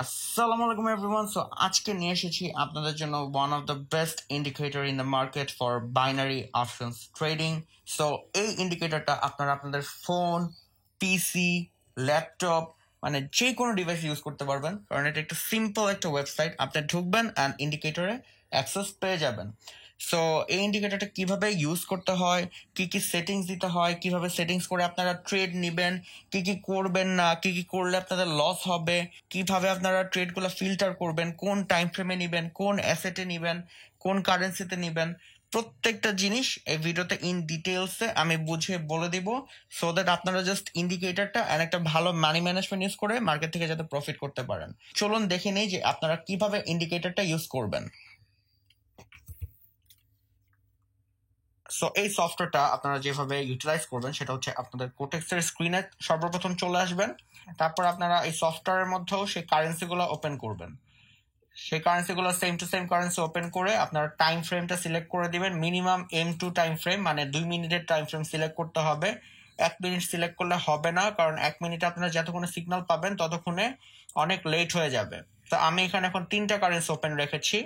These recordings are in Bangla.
আসসালামু আলাইকুম এভরিওয়ান। সো আজকে নিয়ে এসেছি আপনাদের জন্য one of the best indicator in the market for binary options trading. So এই ইন্ডিকেটরটা আপনারা আপনাদের ফোন, পিসি, ল্যাপটপ মানে যে কোনো ডিভাইস ইউজ করতে পারবেন, কারণ এটা একটা সিম্পল একটা ওয়েবসাইট। আপনি ঢুকবেন অ্যান্ড ইন্ডিকেটরে অ্যাক্সেস পেয়ে যাবেন। সো এই ইন্ডিকেটরটা কিভাবে ইউজ করতে হয়, কি কি সেটিংস দিতে হয়, কিভাবে সেটিংস করে আপনারা ট্রেড নেবেন, কি কি করবেন না, কি কি করলে আপনাদের লস হবে, কিভাবে আপনারা ট্রেডগুলো ফিল্টার করবেন, কোন টাইম ফ্রেমে নেবেন, কোন অ্যাসেটে নেবেন, কোন কারেন্সিতে নেবেন, প্রত্যেকটা জিনিস এই ভিডিওতে ইন ডিটেলসে আমি বুঝিয়ে বলে দিব, সো দ্যাট আপনারা জাস্ট ইন্ডিকেটরটা আর একটা ভালো মানি ম্যানেজমেন্ট ইউজ করে মার্কেট থেকে যাতে প্রফিট করতে পারেন। চলুন দেখে নেই যে আপনারা কিভাবে ইন্ডিকেটরটা ইউজ করবেন। সো এই সফটওয়্যারটা আপনারা যেভাবে ইউটিলাইজ করবেন সেটা হচ্ছে আপনাদের কোটেক্সের স্ক্রিনে সর্বপ্রথম চলে আসবেন। তারপর আপনারা এই সফটওয়্যারের মধ্যেও সেই কারেন্সিগুলো ওপেন করবেন। সেই কারেন্সিগুলো same to same currency open করে আপনার টাইম ফ্রেমটা সিলেক্ট করে দিবেন। মিনিমাম M2 টাইম ফ্রেম, মানে 2 মিনিটের টাইম ফ্রেম সিলেক্ট করতে হবে। 1 মিনিট সিলেক্ট করলে হবে না, কারণ 1 মিনিটে আপনারা যতক্ষণে সিগন্যাল পাবেন ততক্ষণে অনেক লেট হয়ে যাবে। তো আমি এখানে এখন 3টা কারেন্সি ওপেন রেখেছি।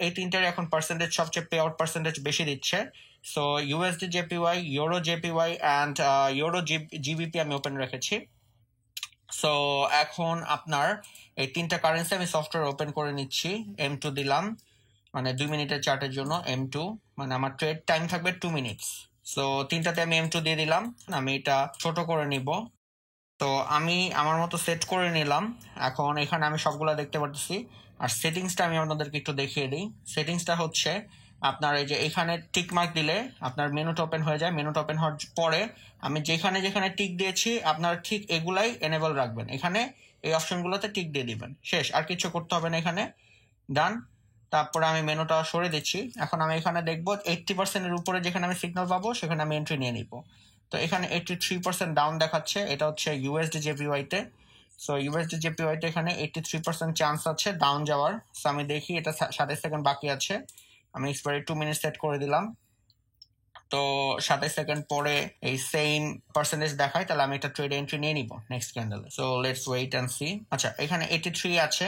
এই 3টার এখন পার্সেন্টেজ সবচেয়ে পে আউট পার্সেন্টেজ বেশি দিচ্ছে। So USD JPY, euro JPY and euro GBP আমি ওপেন রেখেছি। সো এখন আপনার এই 3টা কারেন্সি আমি সফটওয়্যার ওপেন করে নিচ্ছি। M2 দিলাম, মানে 2 মিনিটের চার্টের জন্য M2, মানে আমার ট্রেড টাইম থাকবে 2 মিনিট। সো 3টাতে আমি M2 দিয়ে দিলাম। আমি এটা ছোট করে নিব। তো আমি আমার মতো সেট করে নিলাম। এখন এখানে আমি সবগুলা দেখতে পারতেছি। আর সেটিংসটা আমি আপনাদেরকে একটু দেখিয়ে দিই। সেটিংসটা হচ্ছে আপনার এই যে এখানে টিক মার্ক দিলে আপনার মেনুটা ওপেন হয়ে যায়। মেনুটা ওপেন হওয়ার পরে আমি যেখানে যেখানে টিক দিয়েছি আপনার ঠিক এগুলাই এনেবল রাখবেন। এখানে এই অপশনগুলোতে টিক দিয়ে দিবেন, শেষ। আর কিছু করতে হবে না, এখানে ডান। তারপরে আমি মেনুটা সরে দিচ্ছি। এখন আমি এখানে দেখবো 80%-এর উপরে যেখানে আমি সিগন্যাল পাবো সেখানে আমি এন্ট্রি নিয়ে নিব। তো এখানে 83% ডাউন দেখাচ্ছে, এটা হচ্ছে USD JPY তে। সো USD JPY তে এখানে 83% চান্স আছে ডাউন যাওয়ার। সো আমি দেখি, এটা 27 সেকেন্ড বাকি আছে। আমি এক্সপায়ারি 2 মিনিট সেট করে দিলাম। তো 27 সেকেন্ড পরে এই সেম পার্সেন্টেজ দেখায়, তাহলে আমি একটা ট্রেড এন্ট্রি নিয়ে নিব নেক্সট ক্যান্ডেলে। So let's wait and see. আচ্ছা, এখানে 83 আছে।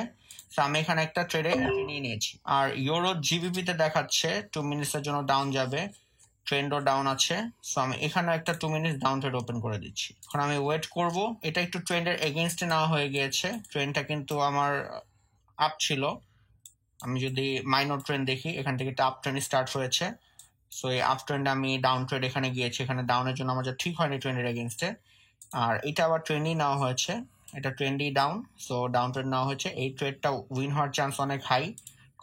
সো আমি এখানে একটা ট্রেডে এন্ট্রি নিয়ে নিয়েছি। আর ইউরো জিবিপি তে দেখাচ্ছে 2 মিনিটের জন্য ডাউন যাবে, ট্রেন্ডও ডাউন আছে। সো আমি এখানে একটা 2 মিনিট ডাউন ট্রেড ওপেন করে দিচ্ছি। এখন আমি ওয়েট করব। এটা একটু ট্রেন্ডের এগেনস্টে নেওয়া হয়ে গিয়েছে। ট্রেন্ডটা কিন্তু আমার আপ ছিল। আমি যদি মাইনর ট্রেন্ড দেখি, এখান থেকে একটা আপ ট্রেন্ড স্টার্ট হয়েছে। সো এই আপ ট্রেন্ড আমি ডাউন ট্রেড এখানে গিয়েছি। এখানে ডাউনের জন্য আমার যা ঠিক হয়নি ট্রেন্ডের এগেনস্টে। আর এটা আবার ট্রেন্ডই নেওয়া হয়েছে, এটা ট্রেন্ডই ডাউন। সো ডাউন ট্রেড নেওয়া হয়েছে। এই ট্রেডটা উইন হওয়ার চান্স অনেক হাই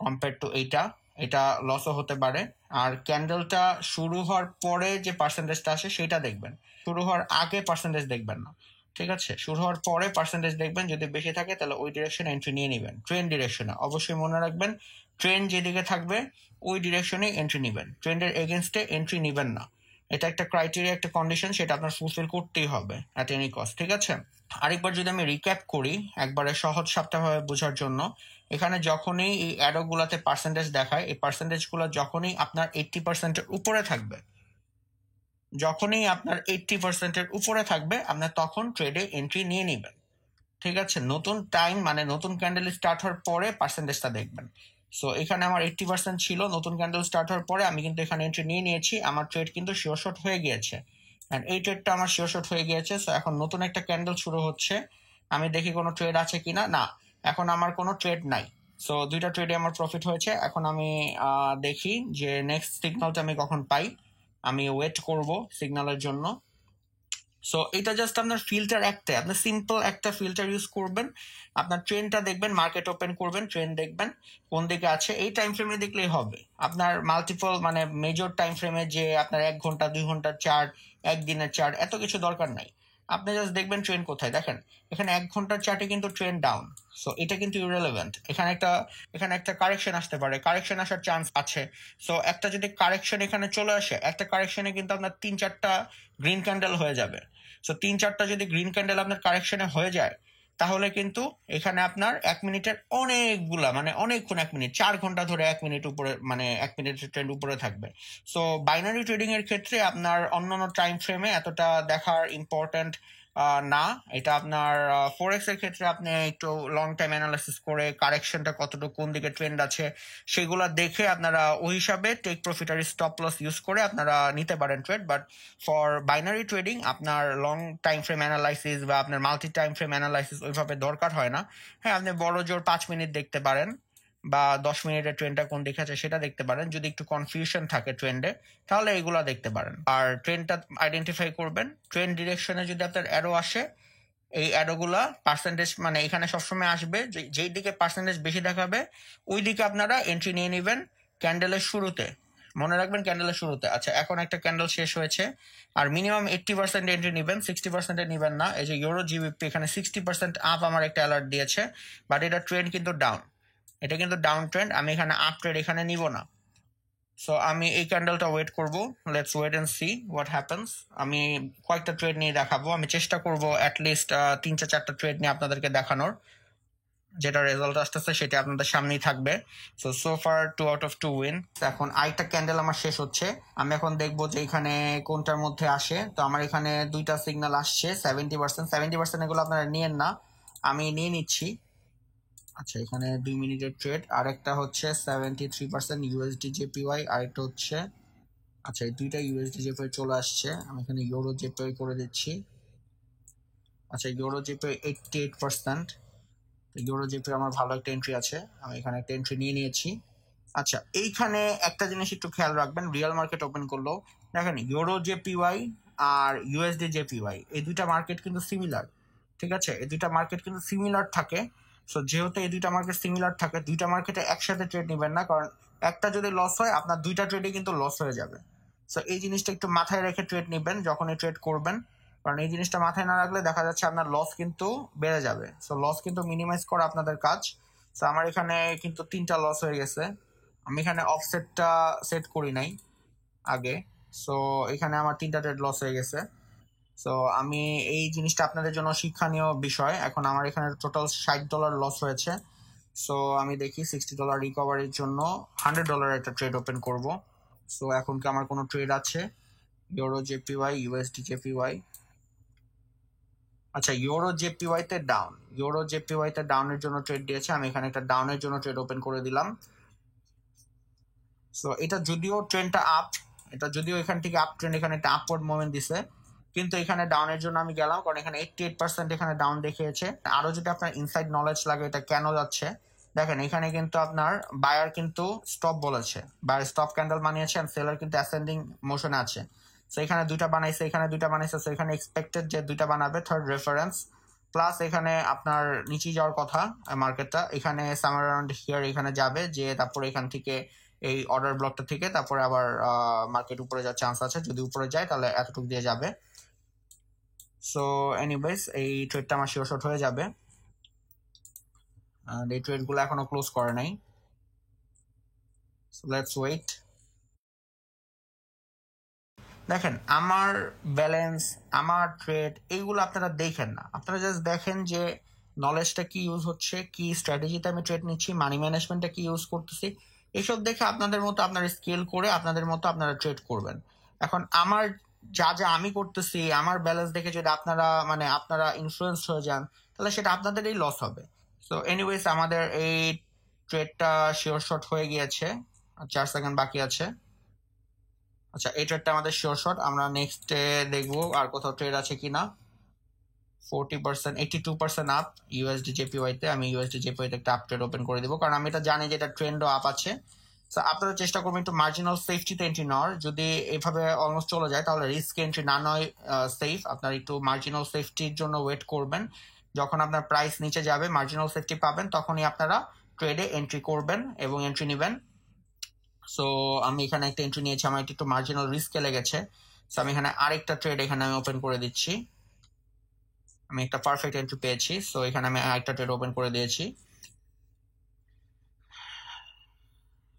কম্পেয়ার টু এইটা। এটা লসও হতে পারে। আর ক্যান্ডেলটা শুরু হওয়ার পরে যে পার্সেন্টেজটা আসে সেটা দেখবেন, শুরু হওয়ার আগে পার্সেন্টেজ দেখবেন না, ঠিক আছে? শুরু হওয়ার পরে পার্সেন্টেজ দেখবেন, যদি বেশি থাকে তাহলে ওই ডিরেকশনে এন্ট্রি নিয়ে নেবেন। ট্রেন্ড ডিরেকশনে অবশ্যই মনে রাখবেন, ট্রেন্ড যেদিকে থাকবে ওই ডিরেকশনে এন্ট্রি নেবেন, ট্রেন্ডের এগেনস্টে এন্ট্রি নেবেন না। এটা একটা ক্রাইটেরিয়া, একটা কন্ডিশন, সেটা আপনার ফুলফিল করতেই হবে অ্যাট এনি কস্ট, ঠিক আছে? আরেকবার যদি আমি রিক্যাপ করি একবারে সহজ সাপটাভাবে বোঝার জন্য, এখানে যখনই এই অ্যারো গুলাতে পার্সেন্টেজ দেখায়, এই পার্সেন্টেজ গুলো যখনই আপনার 80%-এর উপরে থাকবে, যখনই আপনার 80%-এর উপরে থাকবে আপনার তখন ট্রেডে এন্ট্রি নিয়ে নেবেন, ঠিক আছে? নতুন টাইম মানে নতুন ক্যান্ডেল স্টার্ট হওয়ার পরে পার্সেন্টেজটা দেখবেন। সো এখানে আমার 80% ছিল, নতুন ক্যান্ডেল স্টার্ট হওয়ার পরে আমি কিন্তু এখানে এন্ট্রি নিয়ে নিয়েছি। আমার ট্রেড কিন্তু শিওর শট হয়ে গিয়েছে, অ্যান্ড এই ট্রেডটা আমার শিওর শট হয়ে গিয়েছে। সো এখন নতুন একটা ক্যান্ডেল শুরু হচ্ছে, আমি দেখি কোনো ট্রেড আছে কিনা। না, এখন আমার কোনো ট্রেড নাই। সো 2টা ট্রেডে আমার প্রফিট হয়েছে। এখন আমি দেখি যে নেক্সট সিগন্যালটা আমি কখন পাই। আমি ওয়েট করব সিগন্যালের জন্য। সো এটা জাস্ট আপনার ফিল্টার একটা, আপনার সিম্পল একটা ফিল্টার ইউজ করবেন। আপনার ট্রেনটা দেখবেন, মার্কেট ওপেন করবেন, ট্রেন দেখবেন কোন দিকে আছে, এই টাইম ফ্রেমে দেখলেই হবে। আপনার মাল্টিপল মানে মেজর টাইম ফ্রেমে যে আপনার 1 ঘন্টা 2 ঘন্টার চার্ট, একদিনের চার্ট, এত কিছু দরকার নাই। আপনি জাস্ট দেখবেন ট্রেন কোথায়। দেখেন এখানে 1 ঘন্টার চার্টে কিন্তু ট্রেন ডাউন। সো এটা কিন্তু ইররেলেভেন্ট। এখানে একটা কারেকশন আসতে পারে, কারেকশন আসার চান্স আছে। সো একটা যদি কারেকশন এখানে চলে আসে, একটা কারেকশনে কিন্তু আপনার 3-4টা গ্রিন ক্যান্ডেল হয়ে যাবে। সো 3-4টা যদি গ্রিন ক্যান্ডেল আপনার কারেকশনে হয়ে যায়, তাহলে কিন্তু এখানে আপনার 1 মিনিটের অনেকগুলা মানে অনেকক্ষণ, 1 মিনিট 4 ঘন্টা ধরে 1 মিনিট উপরে, মানে 1 মিনিটের ট্রেন্ড উপরে থাকবে। সো বাইনারি ট্রেডিং এর ক্ষেত্রে আপনার অন্যান্য টাইম ফ্রেমে এতটা দেখার ইম্পর্টেন্ট না, এটা আপনার ফরেক্স এর ক্ষেত্রে আপনি একটু লং টাইম অ্যানালাইসিস করে কারেকশনটা কতটুকু কোন দিকে ট্রেন্ড আছে সেগুলো দেখে আপনারা ওই হিসাবে টেক প্রফিট আর স্টপ লস ইউজ করে আপনারা নিতে পারেন trade. But for binary trading আপনার লং টাইম ফ্রেম অ্যানালাইসিস বা আপনার মাল্টি টাইম ফ্রেম অ্যানালাইসিস ওইভাবে দরকার হয় না। হ্যাঁ, আপনি বড় জোর 5 মিনিট দেখতে পারেন বা 10 মিনিটের ট্রেন্ডটা কোন দিকে আছে সেটা দেখতে পারেন। যদি একটু কনফিউশন থাকে ট্রেন্ডে তাহলে এগুলা দেখতে পারেন। আর ট্রেন্ডটা আইডেন্টিফাই করবেন, ট্রেন্ড ডিরেকশনে যদি আপনার অ্যারো আসে এই অ্যারোগুলা পার্সেন্টেজ মানে এখানে সবসময় আসবে যেই দিকে পার্সেন্টেজ বেশি দেখাবে ওই দিকে আপনারা এন্ট্রি নিয়ে নেবেন ক্যান্ডেলের শুরুতে। মনে রাখবেন ক্যান্ডেলের শুরুতে। আচ্ছা, এখন একটা ক্যান্ডেল শেষ হয়েছে আর মিনিমাম 80% এন্ট্রি নেবেন, 60% নেবেন না। এই যে ইউরো জিবিপি এখানে 60% আপ আমার একটা অ্যালার্ট দিয়েছে, বাট এটা ট্রেন্ড কিন্তু ডাউন, এটা কিন্তু ডাউন ট্রেন্ড। আমি এখানে আপ ট্রেড এখানে নিব না। সো আমি এই ক্যান্ডেলটা ওয়েট করব, let's wait and see what happens. আমি কয়েকটা ট্রেড নিয়ে দেখাবো, আমি চেষ্টা করব অ্যাটলিস্ট 3-4টা ট্রেড নিয়ে আপনাদেরকে দেখানোর, যেটা রেজাল্ট আসতেছে সেটা আপনাদের সামনেই থাকবে। So far 2 out of 2 win. এখন আরেকটা ক্যান্ডেল আমার শেষ হচ্ছে, আমি এখন দেখবো যে এখানে কোনটার মধ্যে আসে। তো আমার এখানে দুইটা সিগন্যাল আসছে 70%, এগুলো আপনারা নিয়েন না, আমি নিয়ে নিচ্ছি। আচ্ছা, এখানে 2 মিনিটের ট্রেড, আরেকটা হচ্ছে 73% ইউএসডি জেপিওয়াই, আরেকটা হচ্ছে আচ্ছা এই দুইটা ইউএসডি জেপিওয়াই চলে আসছে। আমি এখানে ইউরো জেপিওয়াই করে দিচ্ছি। আচ্ছা, ইউরো জেপিওয়াই 88%, ইউরো জেপিওয়াই আমার ভালো একটা এন্ট্রি আছে, আমি এখানে একটা এন্ট্রি নিয়ে নিয়েছি। আচ্ছা, এইখানে একটা জিনিস একটু খেয়াল রাখবেন, রিয়েল মার্কেট ওপেন করলো দেখেন ইউরো জেপিওয়াই আর ইউএসডি জেপিওয়াই এই দুইটা মার্কেট কিন্তু সিমিলার, ঠিক আছে? এই দুইটা মার্কেট কিন্তু সিমিলার থাকে। সো যেহেতু এই দুইটা মার্কেট সিমিলার থাকে, দুইটা মার্কেটে একসাথে ট্রেড নেবেন না, কারণ একটা যদি লস হয় আপনার দুইটা ট্রেডে কিন্তু লস হয়ে যাবে। সো এই জিনিসটা একটু মাথায় রেখে ট্রেড নেবেন যখন এই ট্রেড করবেন, কারণ এই জিনিসটা মাথায় না রাখলে দেখা যাচ্ছে আপনার লস কিন্তু বেড়ে যাবে। সো লস কিন্তু মিনিমাইজ করা আপনাদের কাজ। সো আমার এখানে কিন্তু 3টা লস হয়ে গেছে, আমি এখানে অফসেটটা সেট করি নাই আগে। সো এখানে আমার 3টা ট্রেড লস হয়ে গেছে। সো আমি এই জিনিসটা আপনাদের জন্য শিক্ষণীয় বিষয়। এখন আমার এখানে টোটাল $60 লস হয়েছে। সো আমি দেখি $60 রিকভারির জন্য $100 একটা ট্রেড ওপেন করব। সো এখন কি আমার কোনো ট্রেড আছে? Euro JPY, USD JPY. আচ্ছা, ইউরো জেপিওয়াই তে ডাউন, ইউরো জেপিওয়াই তে ডাউনের জন্য ট্রেড দিয়েছে, আমি এখানে একটা ডাউনের জন্য ট্রেড ওপেন করে দিলাম। সো এটা যদিও ট্রেন্ডটা আপ, এটা যদিও এখান থেকে আপ ট্রেন্ড, এখানে একটা আপওয়ার্ড মুভমেন্ট দিছে, কিন্তু এখানে ডাউনের জন্য আমি গেলাম কারণ এখানে 88% এখানে ডাউন দেখিয়েছে। আরো যদি আপনার ইনসাইড নলেজ লাগে এটা কেন যাচ্ছে, দেখেন এখানে কিন্তু আপনার বায়ার কিন্তু স্টপ বলেছে, বায়ার স্টপ ক্যান্ডেল বানিয়েছে, আর সেলার কিন্তু অ্যাসেন্ডিং মোশনে আছে। সো এখানে দুইটা বানাইছে, এখানে দুইটা বানাইছে, সো এখানে এক্সপেক্টেড যে দুইটা বানাবে, থার্ড রেফারেন্স। প্লাস এখানে আপনার নিচে যাওয়ার কথা মার্কেটটা, এখানে সামার অ্যারাউন্ড হিয়ার এখানে যাবে, যে তারপরে এখান থেকে এই অর্ডার ব্লকটা থেকে তারপরে আবার মার্কেট উপরে যাওয়ার চান্স আছে, যদি উপরে যায় তাহলে এতটুকু দিয়ে যাবে। সো এনিওয়েজ এই ট্রেডটা আমার শিওর শট হয়ে যাবে, আর এই ট্রেডগুলো এখনো ক্লোজ করে নাই। So let's wait. দেখেন আমার ব্যালেন্স, আমার ট্রেড এইগুলো আপনারা দেখেন না, আপনারা জাস্ট দেখেন যে নলেজটা কি ইউজ হচ্ছে, কি স্ট্র্যাটেজিতে আমি ট্রেড নিচ্ছি, মানি ম্যানেজমেন্টটা কি ইউজ করতেছি, এসব দেখে আপনাদের মতো আপনারা স্কেল করে আপনাদের মতো আপনারা ট্রেড করবেন। এখন আমার যা যা আমি করতেছি, আমার ব্যালেন্স দেখে যদি আপনারা মানে আপনারা ইনফ্লুয়েন্স হয়ে যান তাহলে সেটা আপনাদেরই লস হবে। সো এনিওয়েজ আমাদের এই ট্রেডটা শিওর শট হয়ে গিয়েছে, 4 সেকেন্ড বাকি আছে। আচ্ছা, এই ট্রেডটা আমাদের শিওর শট, আমরা নেক্সটে দেখবো আর কোথাও ট্রেড আছে কিনা। 40%, 82% আপ ইউএসডি জেপিওয়াই তে, আমি ইউএসডি জেপিওয়াই তে একটা আপ ট্রেড ওপেন করে দিব কারণ আমি এটা জানি যে এটা ট্রেন্ডও আপ আছে। সো আপনারা চেষ্টা করবেন একটু মার্জিনাল সেফটিতে এন্ট্রি নেওয়ার, যদি এভাবে অলমোস্ট চলে যায় তাহলে রিস্ক এন্ট্রি না নয় সেফ, আপনারা একটু মার্জিনাল সেফটির জন্য ওয়েট করবেন। যখন আপনার প্রাইস নিচে যাবে মার্জিনাল সেফটি পাবেন তখনই আপনারা ট্রেডে এন্ট্রি করবেন এবং এন্ট্রি নেবেন। সো আমি এখানে একটা এন্ট্রি নিয়েছি, আমার একটু মার্জিনাল রিস্কে লেগেছে। সো আমি এখানে আরেকটা ট্রেড এখানে আমি ওপেন করে দিচ্ছি, আমি একটা পারফেক্ট এন্ট্রি পেয়েছি। সো এখানে আমি আরেকটা ট্রেড ওপেন করে দিয়েছি।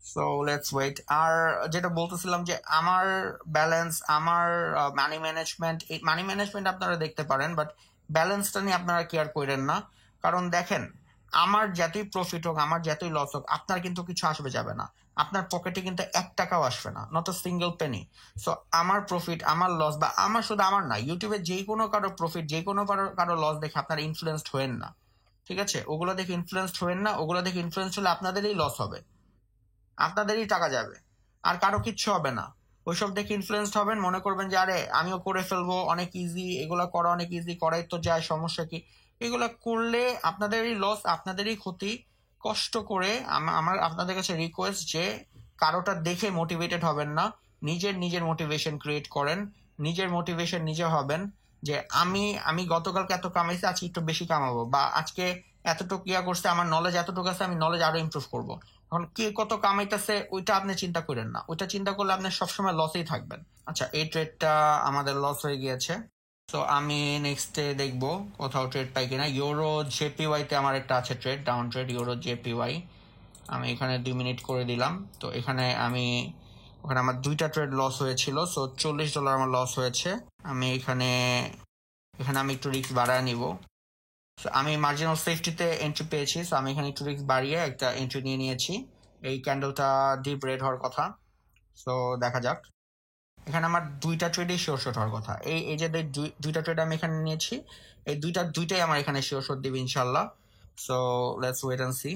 So let's wait. আর যেটা বলতেছিলাম যে আমার ব্যালেন্স, আমার মানি ম্যানেজমেন্ট, এই মানি ম্যানেজমেন্ট আপনারা দেখতে পারেন, বাট ব্যালেন্সটা নিয়ে আপনারা কেয়ার করেন না। কারণ দেখেন আমার যতই প্রফিট হোক, আমার যতই লস হোক, আপনার কিন্তু কিছু আসবে যাবে না। আপনার পকেটে কিন্তু 1 টাকাও আসবে না, not a single Penney. So আমার প্রফিট, আমার লস, বা আমার শুধু আমার না, ইউটিউবে যে কোনো কারো প্রফিট, যে কোনো কারো লস দেখে আপনারা ইনফ্লুয়েন্সড হয়েন না, ঠিক আছে? ওগুলো দেখে ইনফ্লুয়েন্সড হবেন না, ওগুলো দেখে ইনফ্লুয়েন্স হলে আপনাদেরই লস হবে, আপনাদেরই টাকা যাবে, আর কারো কিচ্ছু হবে না। ওইসব দেখে ইনফ্লুয়েন্সড হবেন, মনে করবেন যে আরে আমিও করে ফেলবো, অনেক ইজি, এগুলা করা অনেক ইজি, করাই তো যায়, সমস্যা কি? এগুলা করলে আপনাদেরই লস, আপনাদেরই ক্ষতি। কষ্ট করে আমার আপনাদের কাছে রিকোয়েস্ট যে কারোটা দেখে মোটিভেটেড হবেন না, নিজের নিজের মোটিভেশন ক্রিয়েট করেন, নিজের মোটিভেশন নিজে হবেন, যে আমি আমি গতকালকে এত কামাইছি, আজকে একটু বেশি কামাবো, বা আজকে এতটুকু ইয়া করছে, আমার নলেজ এতটুকু আছে, আমি নলেজ আরো ইমপ্রুভ করবো। এখন কে কত কামাইতেছে ওইটা আপনি চিন্তা করেন না, ওইটা চিন্তা করলে আপনি সবসময় লসেই থাকবেন। আচ্ছা, এই ট্রেডটা আমাদের লস হয়ে গিয়েছে। তো আমি নেক্সটে দেখবো কোথাও ট্রেড পাই কিনা। ইউরো জেপিওয়াই তে আমার একটা আছে trade, down trade euro JPY. আমি এখানে 2 মিনিট করে দিলাম। তো এখানে ওখানে আমার 2টা ট্রেড লস হয়েছিল, সো $40 আমার লস হয়েছে। আমি এখানে আমি একটু রিস্ক বাড়ায় নিব। আমি মার্জিনাল সেফটিতে এন্ট্রি পেয়েছি, সো আমি এখানে একটু রিস্ক বাড়িয়ে একটা এন্ট্রি নিয়ে নিয়েছি। এই ক্যান্ডেলটা ডিপ রেড হওয়ার কথা, সো দেখা যাক। এখানে আমার 2টা ট্রেডই শিওর শট হওয়ার কথা। এই যে 2টা ট্রেড আমি এখানে নিয়েছি, এই দুইটাই আমার এখানে শিওর শট দিবে ইনশাল্লাহ। So let's wait and see.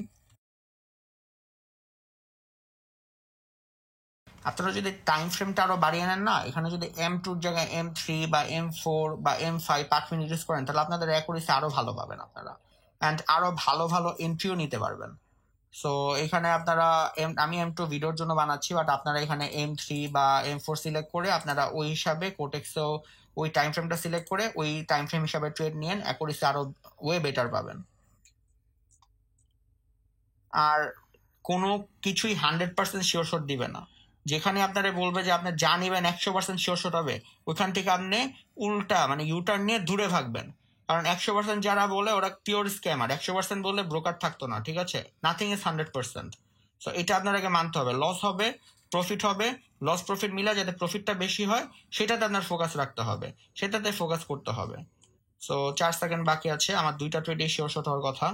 আপনারা যদি টাইম ফ্রেমটা আরো বাড়িয়ে নেন না, এখানে যদি M2 জায়গায় M3 বা M4 বা M5 5 মিনিট ইউজ করেন, তাহলে আপনাদের অ্যাকুরেসি আরো ভালো পাবেন আপনারা, অ্যান্ড আরো ভালো ভালো এন্ট্রিও নিতে পারবেন। সো এখানে আপনারা আমি M2 ভিডিওর জন্য বানাচ্ছি, বাট আপনারা এখানে M3 বা M4 সিলেক্ট করে আপনারা ওই হিসাবে কোটেক্সেও ওই টাইম ফ্রেমটা সিলেক্ট করে ওই টাইম ফ্রেম হিসাবে ট্রেড নিয়েন, অ্যাকুরেসি আরো ওয়ে বেটার পাবেন। আর কোনো কিছুই 100% শিওর শট দিবে না। যেখানে আপনারা বলবে যে আপনি যা নিবেন 100% শিওর শট হবে, ওইখান থেকে আপনি উল্টা মানে ইউটার্ন নিয়ে দূরে ভাগবেন। কারণ 100% যারা বলে ওরা পিওর স্ক্যামার, 100% বললে ব্রোকার থাকতো না, ঠিক আছে? Nothing is 100%। সো এটা আপনাকে মানতে হবে, লস হবে, প্রফিট হবে, লস প্রফিট মিলা যাতে প্রফিটটা বেশি হয় সেটাতে আপনার ফোকাস রাখতে হবে, সেটাতে ফোকাস করতে হবে। সো 4 সেকেন্ড বাকি আছে, আমার 2টা ট্রেডে শিওর শট হওয়ার কথা।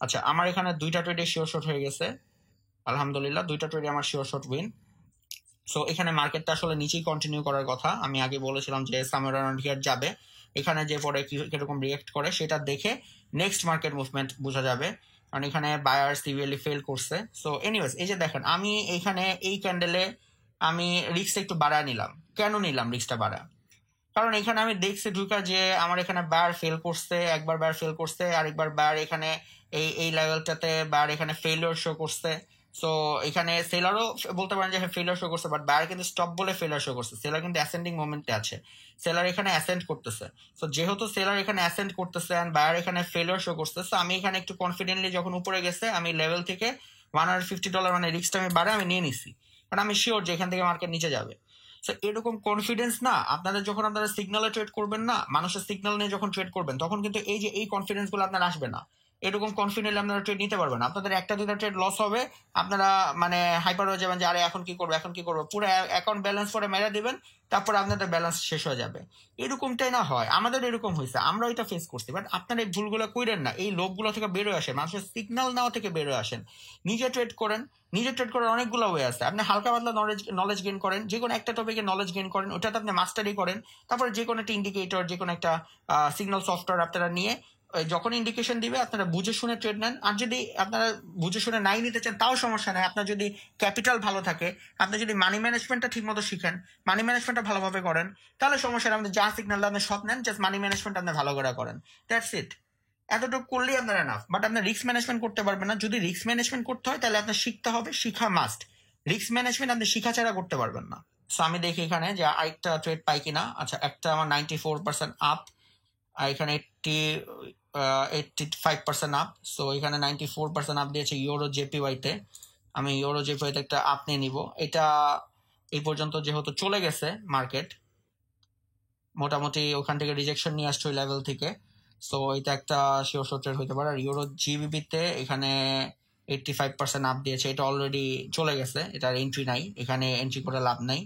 আচ্ছা, আমার এখানে 2টা ট্রেডে শিওর শট হয়ে গেছে, আলহামদুলিল্লাহ, 2টা ট্রেডে আমার শিওর শট উইন। সো এখানে মার্কেটটা আসলে নিচেই কন্টিনিউ করার কথা, আমি আগে বলেছিলাম যে সামওয়্যার অ্যারাউন্ড হিয়ার যাবে, এখানে যে পরে কিরকম রিয়েক্ট করে সেটা দেখে নেক্সট মার্কেট মুভমেন্ট বোঝা যাবে, কারণ এখানে বায়ার সিভিয়ারলি ফেল করছে। সো এনিওয়েজ, এই যে দেখেন আমি এখানে এই ক্যান্ডেলে আমি রিস্কটা একটু বাড়ায় নিলাম। কেন নিলাম রিস্কটা বাড়া? কারণ এখানে আমি দেখছি ঢুকা যে আমার এখানে বায়ার ফেল করছে, একবার বায়ার ফেল করছে, আরেকবার বায়ার এখানে এই লেভেলটাতে বায়ার এখানে ফেলিওর শো করছে। সো এখানে সেলারও বলতে পারেন যে ফেলিওর শো করছে, বাট বায়ার কিন্তু স্টপ বলে ফেলিওর শো করছে, সেলার কিন্তু অ্যাসেন্ডিং মোমেন্টে আছে, সেলার এখানে অ্যাসেন্ড করতেছে। সো যেহেতু সেলার এখানে অ্যাসেন্ড করতেছে এন্ড বায়ার এখানে ফেলিওর শো করছে, সো আমি এখানে একটু কনফিডেন্টলি যখন উপরে গেছে আমি লেভেল থেকে $150 মানে রিস্কটা আমি বাড়ে আমি নিয়ে নিছি, কারণ আমি শিওর যে এখান থেকে মার্কেট নিচে যাবে। সো এরকম কনফিডেন্স না আপনাদের, যখন আপনারা সিগনালে ট্রেড করবেন না, মানুষের সিগন্যাল নিয়ে যখন ট্রেড করবেন, তখন কিন্তু এই যে এই কনফিডেন্স গুলো আপনার আসবে না, এরকম কনফিডেন্টলি আপনারা ট্রেড নিতে পারবেন। আপনাদের একটা দুটা ট্রেড লস হবে, আপনারা মানে হাইপার হয়ে যাবেন যে আরে এখন কি করবো, এখন কি করবো, পুরো অ্যাকাউন্ট ব্যালেন্স পরে মেরে দিবেন, তারপর আপনাদের ব্যালেন্স শেষ হয়ে যাবে। এরকমটাই না হয়, আমাদের এরকম হয়েছে, আমরা এটা ফেস করছি। বাট আপনারা এই ভুলগুলো কইরেন না, এই লোকগুলো থেকে বেরোয় আসেন, মানুষের সিগন্যাল নেওয়া থেকে বেরোয় আসেন, নিজে ট্রেড করেন। নিজে ট্রেড করার অনেকগুলো ওয়ে আছে, আপনি হালকা পাতলা নলেজ গেইন করেন, যে কোনো একটা টপিকে নলেজ গেইন করেন, ওটাতে আপনি মাস্টারি করেন, তারপরে যে কোনো একটা ইন্ডিকেটর, যে কোনো একটা সিগন্যাল সফটওয়্যার আপনারা নিয়ে যখন ইন্ডিকেশন দিবে আপনারা বুঝে শুনে ট্রেড নেন। আর যদি আপনারা বুঝে শুনে নাই নিতে চান তাও সমস্যা নেই, আপনার যদি ক্যাপিটাল ভালো থাকে, আপনি যদি মানি ম্যানেজমেন্টটা ঠিক মতো শিখেন, মানি ম্যানেজমেন্টটা ভালোভাবে করেন, তাহলে সমস্যা নেই, আপনি যা সিগন্যাল আপনি সব নেন, জাস্ট মানি ম্যানেজমেন্ট আপনি ভালো করে করেন, দ্যাটস ইট। এতটুকু করলেই আপনার এনাফ। বাট আপনার রিস্ক ম্যানেজমেন্ট করতে পারবেন না, যদি রিস্ক ম্যানেজমেন্ট করতে হয় তাহলে আপনার শিখতে হবে, শিখা মাস্ট। রিস্ক ম্যানেজমেন্ট আপনি শিখা ছাড়া করতে পারবেন না। সো আমি দেখি এখানে যে আরেকটা ট্রেড পাই কিনা। আচ্ছা, একটা আমার 94% আপ, আর এখানে 85% আপ। সো এখানে 94% আপ দিয়েছে ইউরো জেপিওয়াই তে। আমি ইউরো জেপিওয়াই তে একটা আপ নিয়ে নিব। এটা এই পর্যন্ত যেহেতু চলে গেছে মার্কেট, মোটামুটি ওখান থেকে রিজেকশন নিয়ে আসছে ওই লেভেল থেকে, সো এটা একটা শিওর শটের হইতে পারে। আর ইউরো জিবিপিতে এখানে 85% আপ দিয়েছে, এটা অলরেডি চলে গেছে, এটার এন্ট্রি নাই, এখানে এন্ট্রি করে লাভ নাই।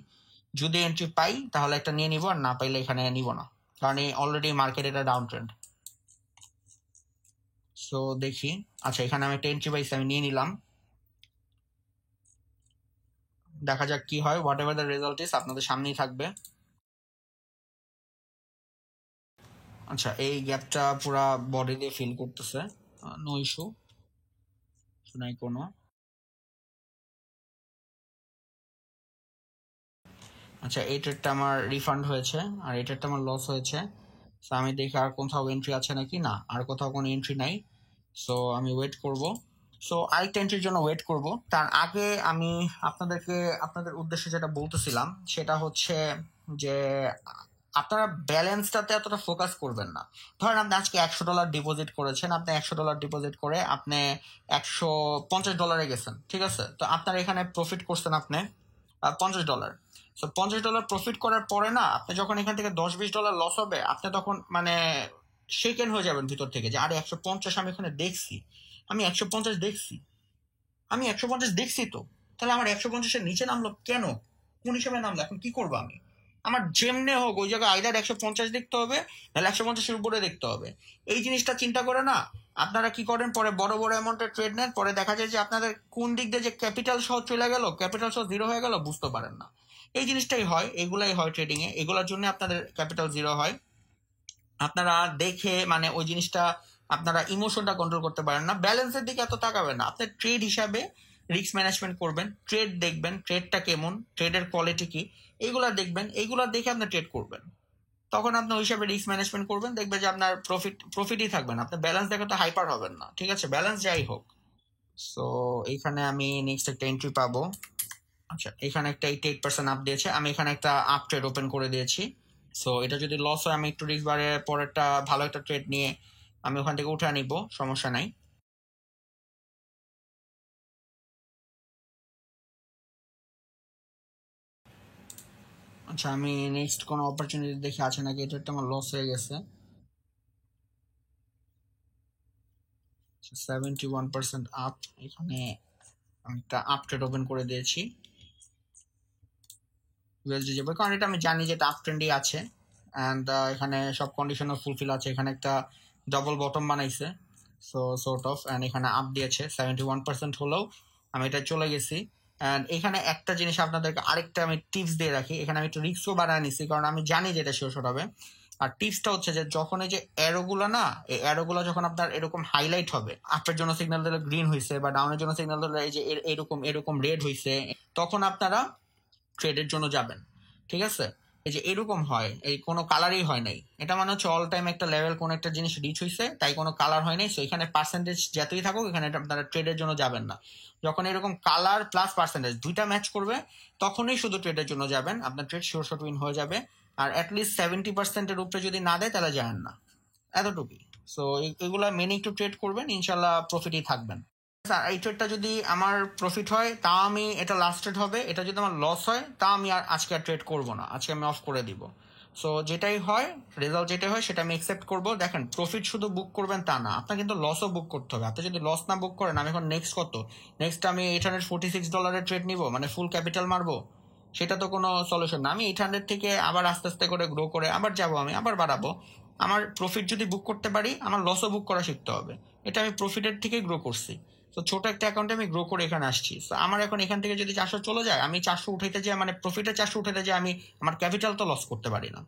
যদি এন্ট্রি পাই তাহলে একটা নিয়ে নিব, আর না পাইলে এখানে নিব না, কারণ অলরেডি মার্কেট এটা ডাউন ট্রেন্ড। সো দেখি, আচ্ছা এখানে আমি একটা এন্ট্রি পাইছি, আমি নিয়ে নিলাম। দেখা যাক কি হয়, হোয়াট এভার দ্য রেজাল্ট ইস আপনাদের সামনেই থাকবে। আচ্ছা, এই গ্যাপটা পুরা বডি দিয়ে ফিল করতেছে, নো ইস্যু, নাই কোনো। আচ্ছা, এই ট্রেডটা আমার রিফান্ড হয়েছে আর এই ট্রেডটা আমার লস হয়েছে। সো আমি দেখি আর কোথাও এন্ট্রি আছে নাকি, না আর কোথাও কোনো এন্ট্রি নাই। সো আমি ওয়েট করব। সো আরেকটা এন্ট্রির জন্য ওয়েট করব। তার আগে আমি আপনাদের উদ্দেশ্যে যেটা বলতেছিলাম সেটা হচ্ছে যে আপনারা ব্যালেন্সটাতে এতটা ফোকাস করবেন না। ধরেন আপনি আজকে $100 ডিপোজিট করেছেন, আপনি $100 ডিপোজিট করে আপনি $150 গেছেন, ঠিক আছে? তো আপনার এখানে প্রফিট করছেন আপনি $50। সো $50 প্রফিট করার পরে না, আপনি যখন এখান থেকে $10-20 লস হবে, আপনি তখন মানে শেকেন হয়ে যাবেন ভিতর থেকে যে আরে 150 আমি এখানে দেখছি, আমি 150 দেখছি, আমি 150 দেখছি, তো তাহলে আমার 150-এর নিচে নামলো কেন, কোন হিসেবে নামলো, এখন কি করবো আমি? আমার যেমনে হোক ওই জায়গায় আইদার 150 দেখতে হবে, নাহলে 150-এর উপরে দেখতে হবে। এই জিনিসটা চিন্তা করে না আপনারা কি করেন, পরে বড় বড় অ্যামাউন্টের ট্রেড নেন, পরে দেখা যায় যে আপনাদের কোন দিক দিয়ে যে ক্যাপিটাল সহ চলে গেল, ক্যাপিটাল সহ জিরো হয়ে গেল, বুঝতে পারেন না। এই জিনিসটাই হয়, এগুলাই হয় ট্রেডিং এ, এগুলোর জন্য আপনাদের ক্যাপিটাল জিরো হয়। আপনারা দেখে মানে ওই জিনিসটা আপনারা ইমোশনটা কন্ট্রোল করতে পারেন না, ব্যালেন্সের দিকে এত তাকাবেন না, আপনি ট্রেড হিসাবে রিস্ক ম্যানেজমেন্ট করবেন, ট্রেড দেখবেন, ট্রেডটা কেমন, ট্রেডের কোয়ালিটি কি, এইগুলা দেখবেন, এইগুলা দেখে আপনি ট্রেড করবেন। তখন আপনি ওই হিসাবে রিস্ক ম্যানেজমেন্ট করবেন, দেখবেন যে আপনার প্রফিটই থাকবেন, আপনি ব্যালেন্স দেখে তো হাইপার হবেন না, ঠিক আছে? ব্যালেন্স যাই হোক। সো এইখানে আমি নেক্সট একটা এন্ট্রি পাবো। আচ্ছা, এখানে একটা 88% আপ দিয়েছে, আমি এখানে একটা আপ ট্রেড ওপেন করে দিয়েছি। সো এটা যদি লস হয় আমি একটু রিস্ক বাড়ে পরেরটা ভালো একটা ট্রেড নিয়ে আমি ওখান থেকে উঠে নিব, সমস্যা নাই। আচ্ছা, আমি নেক্সট কোনো অপরচুনিটি দেখি আছে নাকি, এটা একটা আমার লস হয়ে গেছে। 71% আপ, এখানে আমি একটা আপ ট্রেড ওপেন করে দিয়েছি ইউএসডি যাবে, কারণ এটা আমি জানি যে এটা আপ ট্রেন্ডই আছে অ্যান্ড এখানে সব কন্ডিশনও ফুলফিল আছে। এখানে একটা ডবল বটম বানাইছে, সো সর্ট অফ, অ্যান্ড এখানে আপ দিয়েছে 71% হলেও আমি এটা চলে গেছি। অ্যান্ড এখানে একটা জিনিস আপনাদেরকে আরেকটা আমি টিপস দিয়ে রাখি, এখানে আমি একটু রিস্কও বাড়ায় নিছি কারণ আমি জানি যে এটা শিওর হবে। আর টিপসটা হচ্ছে যে যখন এই যে অ্যারোগুলো না, এই অ্যারোগুলো যখন আপনার এরকম হাইলাইট হবে, আপের জন্য সিগন্যাল দিলে গ্রিন হয়েছে বা ডাউনের জন্য সিগন্যাল দিলে এই যে এরকম এরকম রেড হয়েছে, তখন আপনারা ট্রেডের জন্য যাবেন, ঠিক আছে? এই যে এরকম হয়, এই কোনো কালারই হয় নাই, এটা মানে হচ্ছে অল টাইম একটা লেভেল কোন একটা জিনিস রিচ হয়েছে, তাই কোনো কালার হয় নাই। সো এখানে পার্সেন্টেজ যতই থাকুক এখানে আপনারা ট্রেডের জন্য যাবেন না। যখন এরকম কালার প্লাস পার্সেন্টেজ দুইটা ম্যাচ করবে তখনই শুধু ট্রেডের জন্য যাবেন, আপনার ট্রেড শিওর শট উইন হয়ে যাবে। আর অ্যাটলিস্ট 70%-এর উপরে যদি না দেয় তাহলে যাবেন না, এতটুকুই। সো এগুলা মেনে একটু ট্রেড করবেন, ইনশাল্লাহ প্রফিটই থাকবেন। স্যার এই ট্রেডটা যদি আমার প্রফিট হয় তা আমি এটা লাস্ট ট্রেড হবে, এটা যদি আমার লস হয় তা আমি আর আজকে আর ট্রেড করবো না, আজকে আমি অফ করে দিব। সো যেটাই হয়, রেজাল্ট যেটাই হয় সেটা আমি অ্যাকসেপ্ট করবো। দেখেন, প্রফিট শুধু বুক করবেন তা না, আপনার কিন্তু লসও বুক করতে হবে। আপনি যদি লস না বুক করেন, আমি এখন নেক্সট কত, নেক্সট আমি $846 ট্রেড নিব, মানে ফুল ক্যাপিটাল মারবো, সেটা তো কোনো সলিউশন না। আমি 800 থেকে আবার আস্তে আস্তে করে গ্রো করে আবার যাবো, আমি আবার বাড়াবো। আমার প্রফিট যদি বুক করতে পারি, আমার লসও বুক করা শিখতে হবে। এটা আমি প্রফিটের থেকে গ্রো করছি, তো ছোট একটা অ্যাকাউন্টে আমি গ্রো করে এখানে আসছি। তো আমার এখন এখান থেকে যদি 400 চলে যায়, আমি 400 উঠাইতে যাই, মানে প্রফিটে 400 উঠাইতে যাই, আমি আমার ক্যাপিটাল তো লস করতে পারি না।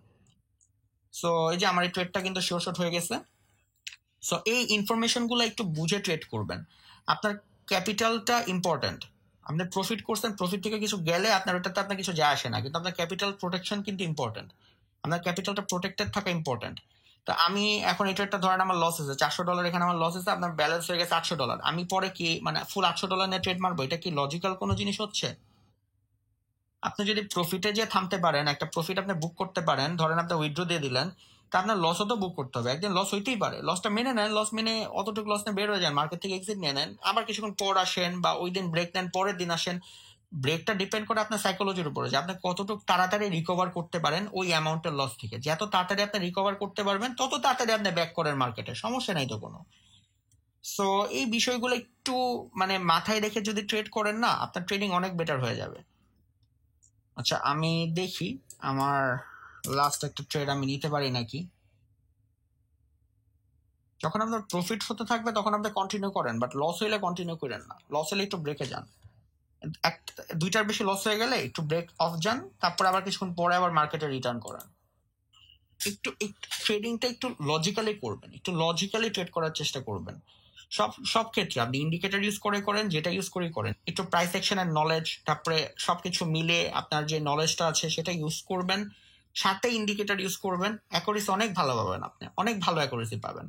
সো এই যে আমার এই ট্রেডটা কিন্তু শিওর শট হয়ে গেছে। সো এই ইনফরমেশন গুলো একটু বুঝে ট্রেড করবেন। আপনার ক্যাপিটালটা ইম্পর্টেন্ট, আপনি প্রফিট করছেন, প্রফিট থেকে কিছু গেলে আপনার ওটাতে আপনার কিছু যায় আসে না, কিন্তু আপনার ক্যাপিটাল প্রোটেকশন কিন্তু ইম্পর্টেন্ট, আপনার ক্যাপিটালটা প্রোটেক্টেড থাকা ইম্পর্টেন্ট। তো আমি এখন এটা একটা ধরেন আমার লস হয়েছে $400, এখানে আমার লস হয়েছে, আপনার ব্যালেন্স হয়ে গেছে $800, আমি পরে কি মানে ফুল $800 নিয়ে ট্রেড মারবো? এটা কি লজিক্যাল কোনো জিনিস হচ্ছে? আপনি যদি প্রফিটে যে থামতে পারেন, একটা প্রফিট আপনি বুক করতে পারেন, ধরেন আপনি উইথড্র দিয়ে দিলেন, তা আপনার লসও তো বুক করতে হবে, একদিন লস হইতেই পারে, লসটা মেনে নেন, লস মেনে অতটুকু লস নিয়ে বের হয়ে যান, মার্কেট থেকে এক্সিট নিয়ে নেন, আবার কিছুক্ষণ পর আসেন বা ওই দিন ব্রেক নেন, পরের দিন আসেন। ব্রেকটা ডিপেন্ড করে আপনার সাইকোলজির উপরে, যে আপনি কতটুকু তাড়াতাড়ি রিকভার করতে পারেন ওই অ্যামাউন্টের লস থেকে। যত তাড়াতাড়ি আপনি রিকভার করতে পারবেন তত তাড়াতাড়ি আপনি ব্যাক করেন মার্কেটে, সমস্যা নাই তো কোনো। সো এই বিষয়গুলো একটু মানে মাথায় রেখে যদি ট্রেড করেন না, আপনার ট্রেডিং অনেক বেটার হয়ে যাবে। আচ্ছা, আমি দেখি আমার লাস্ট একটা ট্রেড আমি নিতে পারি নাকি। যখন আপনার প্রফিট হতে থাকবে তখন আপনি কন্টিনিউ করেন, বাট লস হইলে কন্টিনিউ করেন না, লস হলে একটু ব্রেকে যান। দুইটার বেশি লস হয়ে গেলে একটু ব্রেক অফ যান, তারপর আবার কিছুক্ষণ পরে আবার মার্কেটে রিটার্ন করান। একটু ট্রেডিংটা একটু লজিক্যালি করবেন, একটু লজিক্যালি ট্রেড করার চেষ্টা করবেন। সব ক্ষেত্রে আপনি ইন্ডিকেটর ইউজ করেন, যেটা ইউজ করেন, একটু প্রাইস অ্যাকশনের নলেজ, তারপরে সবকিছু মিলে আপনার যে নলেজটা আছে সেটা ইউজ করবেন, সাথে ইন্ডিকেটর ইউজ করবেন। অ্যাকুরেসি অনেক ভালো পাবেন, আপনি অনেক ভালো অ্যাকুরেসি পাবেন।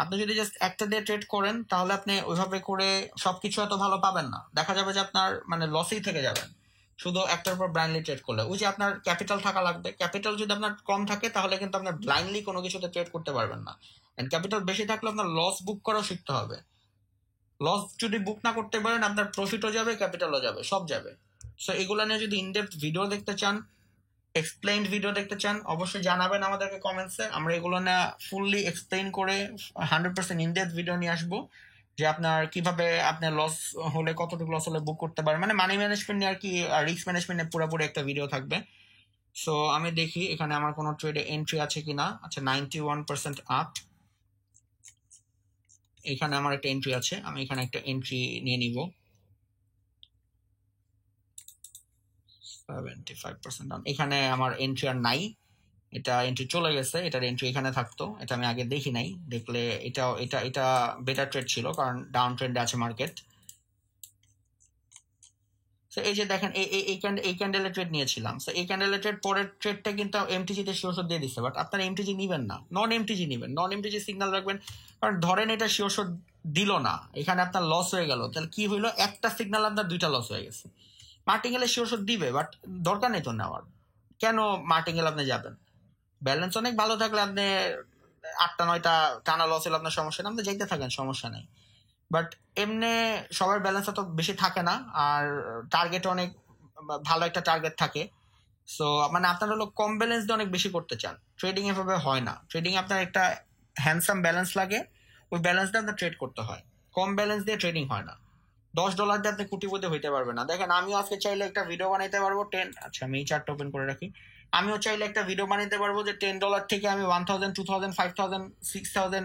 আপনি যদি জাস্ট একটা দিয়ে ট্রেড করেন তাহলে আপনি ওইভাবে করে সবকিছু এত ভালো পাবেন না, দেখা যাবে যে আপনার মানে লসেই থেকে যাবেন শুধু একটার উপর ব্লাইন্ডলি ট্রেড করলে। ওই যে আপনার ক্যাপিটাল থাকা লাগবে, ক্যাপিটাল যদি আপনার কম থাকে তাহলে কিন্তু আপনার ব্লাইন্ডলি কোনো কিছুতে ট্রেড করতে পারবেন না। এন্ড ক্যাপিটাল বেশি থাকলে আপনার লস বুক করাও শিখতে হবে। লস যদি বুক না করতে পারেন আপনার প্রফিটও যাবে, ক্যাপিটালও যাবে, সব যাবে। সো এগুলো নিয়ে যদি ইনডেপথ ভিডিও দেখতে চান, এক্সপ্লেইনড ভিডিও দেখতে চান, অবশ্যই জানাবেন আমাদেরকে কমেন্টসে। আমরা এগুলো না ফুললি এক্সপ্লেইন করে 100% ইনডেপথ ভিডিও নিয়ে আসবো, যে আপনার কিভাবে আপনার লস হলে কতটুকু লস হলে বুক করতে পারেন, মানে মানি ম্যানেজমেন্ট নিয়ে আর কি, রিস্ক ম্যানেজমেন্ট নিয়ে পুরোপুরি একটা ভিডিও থাকবে। সো আমি দেখি এখানে আমার কোনো ট্রেডে এন্ট্রি আছে কিনা। আচ্ছা, 91% আপ, এখানে আমার একটা এন্ট্রি আছে, আমি এখানে একটা এন্ট্রি নিয়ে নিব। 75% ডাউন, এখানে আমার এন্ট্রি আর নাই, এটা এন্ট্রি চলে গেছে, এটার এন্ট্রি এখানে থাকতো, এটা আমি আগে দেখি নাই, দেখলে এটা বেটার ট্রেড ছিল কারণ ডাউন ট্রেন্ডে আছে মার্কেট। তো এই যে দেখেন এই ক্যান্ডেলের ট্রেড নিয়েছিলাম, তো এই ক্যান্ডেলের ট্রেড পরের ট্রেডটা কিন্তু এমটিজিতে শিওর দিয়ে দিচ্ছে, বাট আপনারা এমটিজি নিবেন না, নন এমটিজি নিবেন, নন এমটিজি সিগন্যাল রাখবেন। কারণ ধরেন এটা শিওর দিল না, এখানে আপনার লস হয়ে গেল, তাহলে কি হইলো, একটা সিগন্যাল আপনার দুইটা লস হয়ে গেছে। মার্টিঙ্গেলে শিওর দিবে, বাট দরকার নেই তো নেওয়ার, কেন মার্টিঙ্গেল আপনি যাবেন? ব্যালেন্স অনেক ভালো থাকলে আপনি 8টা 9টা টানা লস হলে আপনার সমস্যা নেই, আপনি যাইতে থাকেন, সমস্যা নেই। বাট এমনি সবার ব্যালেন্স তো বেশি থাকে না, আর টার্গেট অনেক ভালো একটা টার্গেট থাকে। সো মানে আপনার হলো কম ব্যালেন্স দিয়ে অনেক বেশি করতে চান, ট্রেডিং এভাবে হয় না। ট্রেডিং আপনার একটা হ্যান্ডসাম ব্যালেন্স লাগে, ওই ব্যালেন্স দিয়ে আপনার ট্রেড করতে হয়, কম ব্যালেন্স দিয়ে ট্রেডিং হয় না। $10 দিয়ে আপনি কোটিপতি হইতে পারবেন না। দেখেন আমিও আজকে চাইলে একটা ভিডিও বানাইতে পারবো আচ্ছা আমি এই চার্টটা ওপেন করে রাখি, আমিও চাইলে একটা ভিডিও বানাইতে পারবো যে $10 থেকে আমি 1000, 2000, 5000, 6000,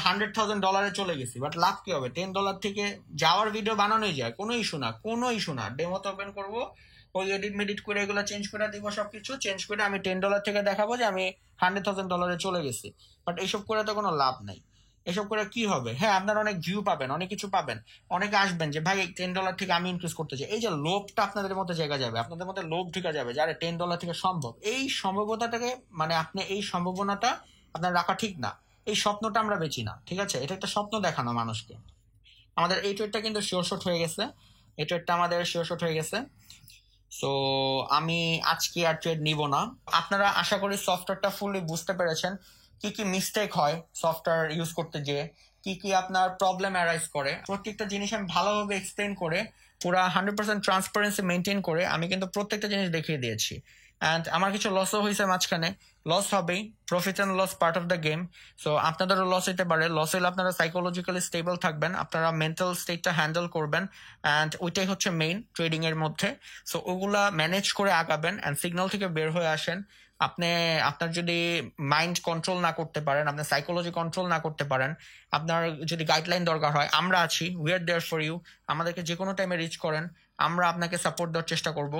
$100,000 চলে গেছি, বাট লাভ কি হবে? $10 থেকে যাওয়ার ভিডিও বানানোই যায়, কোনো ইস্যু না, কোনো ইস্যু না। ডেমোতে ওপেন করবো, ওই এডিট মেডিট করে এগুলো চেঞ্জ করে দিব, সবকিছু চেঞ্জ করে আমি $10 থেকে দেখাবো যে আমি $100,000 চলে গেছি। বাট এইসব করে তো কোনো লাভ নাই। এসব করে কি হবে? হ্যাঁ, আপনার অনেক ভিউ পাবেন, অনেক কিছু পাবেন, অনেকে আসবেন যে ভাই $10 থেকে আমি ইনক্রিজ করতে চাই। এই যে লোভটা আপনাদের মধ্যে জায়গা যাবে, আপনাদের মধ্যে লোভ ঢুকে যাবে যে আরে $10 থেকে সম্ভব, এই সম্ভাবনাটাকে মানে আপনি এই সম্ভাবনাটা আপনার রাখা ঠিক না। এই স্বপ্নটা আমরা বেচি না, ঠিক আছে? এটা একটা স্বপ্ন দেখানো মানুষকে। আমাদের এই ট্রেডটা কিন্তু শিওর শট হয়ে গেছে, এই ট্রেডটা আমাদের শিওর শট হয়ে গেছে। সো আমি আজকে আর ট্রেড নিব না। আপনারা আশা করি সফটওয়্যারটা ফুললি বুঝতে পেরেছেন, কি কি মিস্টেক হয় সফটওয়্যার ইউজ করতে গিয়ে, কি কি আপনার প্রবলেম অ্যারাইজ করে। প্রত্যেকটা জিনিস আমি ভালোভাবে এক্সপ্লেন করে, পুরা 100% ট্রান্সপারেন্সি মেনটেন করে আমি কিন্তু প্রত্যেকটা জিনিস দেখিয়ে দিয়েছি। অ্যান্ড আমার কিছু লসও হয়েছে মাঝখানে, লস হবেই, profit and loss part of the game. So আপনাদেরও লস হইতে পারে, লস হলে আপনারা সাইকোলজিক্যালি স্টেবল থাকবেন, আপনারা মেন্টাল স্টেটটা হ্যান্ডেল করবেন, অ্যান্ড ওইটাই হচ্ছে মেইন ট্রেডিং এর মধ্যে। সো ওগুলা ম্যানেজ করে আগাবেন অ্যান্ড সিগন্যাল থেকে বের হয়ে আসেন। আপনি আপনার যদি মাইন্ড কন্ট্রোল না করতে পারেন, আপনার সাইকোলজি কন্ট্রোল না করতে পারেন, আপনার যদি গাইডলাইন দরকার হয়, আমরা আছি, we are there for you. আমাদেরকে যে কোনো টাইমে রিচ করেন, আমরা আপনাকে সাপোর্ট দেওয়ার চেষ্টা করব।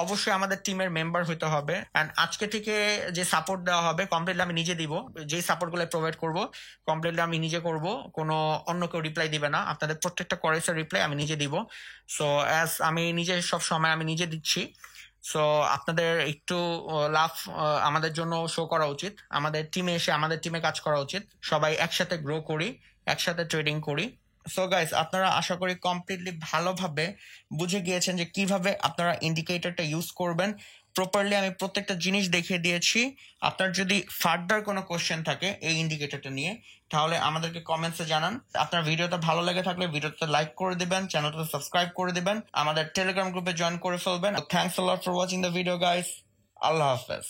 অবশ্যই আমাদের টিমের মেম্বার হইতে হবে, অ্যান্ড আজকে থেকে যে সাপোর্ট দেওয়া হবে কমপ্লিটলি আমি নিজে দিব, যেই সাপোর্টগুলো প্রোভাইড করব কমপ্লিটলি আমি নিজে করব, কোনো অন্য কেউ রিপ্লাই দিবে না, আপনাদের প্রত্যেকটা কোয়েরিজের রিপ্লাই আমি নিজে দিব। সো অ্যাজ আমি নিজে সব সময় আমি নিজে দিচ্ছি, সো আপনাদের একটু লাভ আমাদের জন্য শো করা উচিত, আমাদের টিমে এসে আমাদের টিমে কাজ করা উচিত, সবাই একসাথে গ্রো করি, একসাথে ট্রেডিং করি। সো গাইস, আপনারা আশা করি কমপ্লিটলি ভালোভাবে বুঝে গিয়েছেন যে কিভাবে আপনারা ইন্ডিকেটরটা ইউজ করবেন প্রপারলি। আমি প্রত্যেকটা জিনিস দেখিয়ে দিয়েছি। আপনার যদি ফার্দার কোনো কোশ্চেন থাকে এই ইন্ডিকেটরটা নিয়ে, তাহলে আমাদেরকে কমেন্টসে জানান। আপনার ভিডিওটা ভালো লেগে থাকলে ভিডিওটা লাইক করে দিবেন, চ্যানেলটা সাবস্ক্রাইব করে দিবেন, আমাদের টেলিগ্রাম গ্রুপে জয়েন করে ফেলবেন। Thanks a lot for watching the video guys. আল্লাহ হাফেজ।